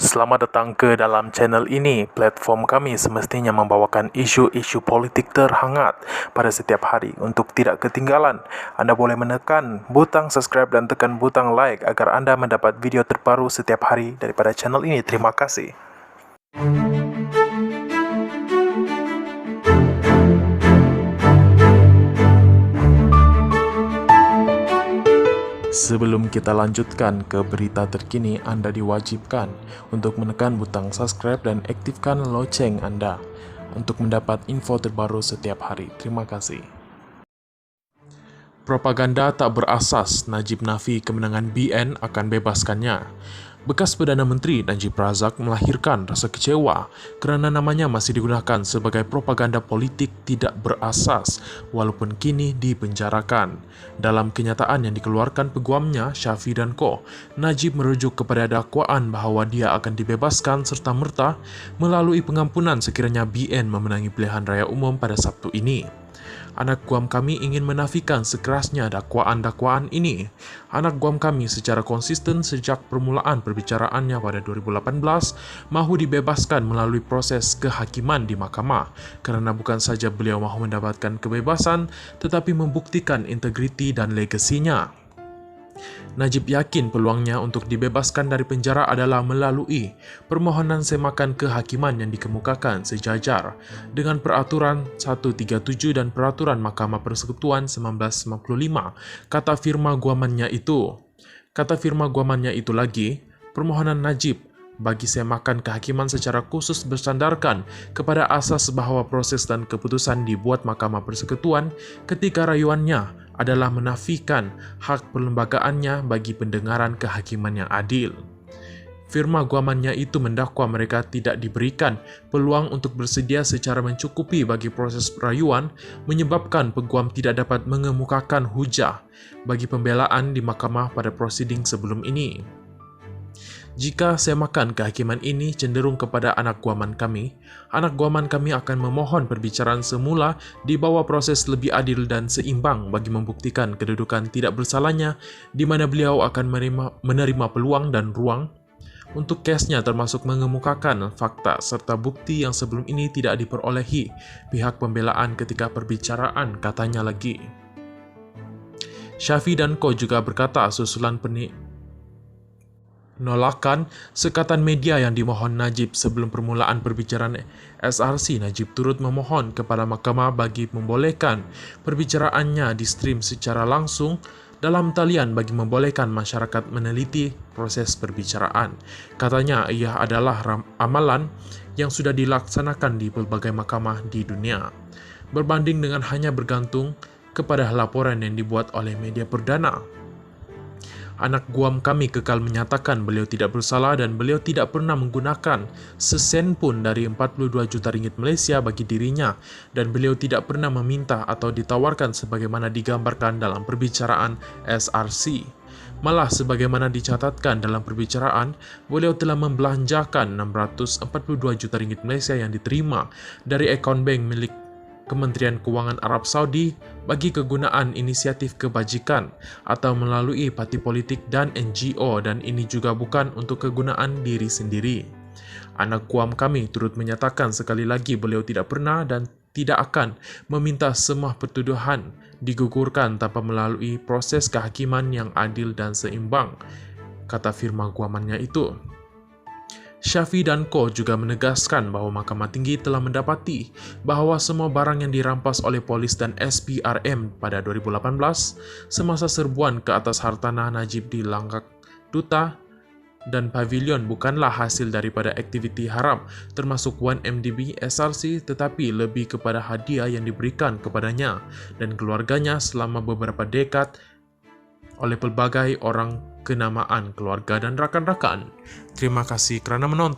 Selamat datang ke dalam channel ini. Platform kami semestinya membawakan isu-isu politik terhangat pada setiap hari. Untuk tidak ketinggalan, anda boleh menekan butang subscribe dan tekan butang like agar anda mendapat video terbaru setiap hari daripada channel ini. Terima kasih. Sebelum kita lanjutkan ke berita terkini, anda diwajibkan untuk menekan butang subscribe dan aktifkan loceng anda untuk mendapat info terbaru setiap hari. Terima kasih. Propaganda tak berasas, Najib nafi kemenangan BN akan bebaskannya. Bekas Perdana Menteri Najib Razak melahirkan rasa kecewa kerana namanya masih digunakan sebagai propaganda politik tidak berasas walaupun kini dipenjarakan. Dalam kenyataan yang dikeluarkan peguamnya Syafi dan Co, Najib merujuk kepada dakwaan bahawa dia akan dibebaskan serta-merta melalui pengampunan sekiranya BN memenangi pilihan raya umum pada Sabtu ini. Anak guam kami ingin menafikan sekerasnya dakwaan-dakwaan ini. Anak guam kami secara konsisten sejak permulaan perbicaraannya pada 2018 mahu dibebaskan melalui proses kehakiman di mahkamah kerana bukan saja beliau mahu mendapatkan kebebasan tetapi membuktikan integriti dan legasinya. Najib yakin peluangnya untuk dibebaskan dari penjara adalah melalui permohonan semakan kehakiman yang dikemukakan sejajar dengan Peraturan 137 dan Peraturan Mahkamah Persekutuan 1995, kata firma guamannya itu. Kata firma guamannya itu lagi, permohonan Najib bagi semakan kehakiman secara khusus bersandarkan kepada asas bahawa proses dan keputusan dibuat Mahkamah Persekutuan ketika rayuannya adalah menafikan hak perlembagaannya bagi pendengaran kehakiman yang adil. Firma guamannya itu mendakwa mereka tidak diberikan peluang untuk bersedia secara mencukupi bagi proses rayuan menyebabkan peguam tidak dapat mengemukakan hujah bagi pembelaan di mahkamah pada prosiding sebelum ini. Jika semakan kehakiman ini cenderung kepada anak guaman kami akan memohon perbicaraan semula di bawah proses lebih adil dan seimbang bagi membuktikan kedudukan tidak bersalahnya di mana beliau akan menerima peluang dan ruang untuk kesnya termasuk mengemukakan fakta serta bukti yang sebelum ini tidak diperolehi pihak pembelaan ketika perbicaraan, katanya lagi. Syafi dan Co juga berkata susulan penolakan sekatan media yang dimohon Najib sebelum permulaan perbicaraan SRC, Najib turut memohon kepada mahkamah bagi membolehkan perbicaraannya di stream secara langsung dalam talian bagi membolehkan masyarakat meneliti proses perbicaraan. Katanya ia adalah amalan yang sudah dilaksanakan di pelbagai mahkamah di dunia, berbanding dengan hanya bergantung kepada laporan yang dibuat oleh media perdana. Anak guam kami kekal menyatakan beliau tidak bersalah dan beliau tidak pernah menggunakan sesen pun dari 42 juta ringgit Malaysia bagi dirinya dan beliau tidak pernah meminta atau ditawarkan sebagaimana digambarkan dalam perbicaraan SRC. Malah sebagaimana dicatatkan dalam perbicaraan, beliau telah membelanjakan 642 juta ringgit Malaysia yang diterima dari akaun bank milik Kementerian Kewangan Arab Saudi bagi kegunaan inisiatif kebajikan atau melalui parti politik dan NGO, dan ini juga bukan untuk kegunaan diri sendiri. Anak guam kami turut menyatakan sekali lagi beliau tidak pernah dan tidak akan meminta semua pertuduhan digugurkan tanpa melalui proses kehakiman yang adil dan seimbang, kata firma guamannya itu. Syafi dan Co juga menegaskan bahawa Mahkamah Tinggi telah mendapati bahawa semua barang yang dirampas oleh polis dan SPRM pada 2018 semasa serbuan ke atas hartanah Najib di Langkak Duta dan Pavilion bukanlah hasil daripada aktiviti haram termasuk 1MDB SRC tetapi lebih kepada hadiah yang diberikan kepadanya dan keluarganya selama beberapa dekad oleh pelbagai orang kenamaan keluarga dan rakan-rakan. Terima kasih kerana menonton.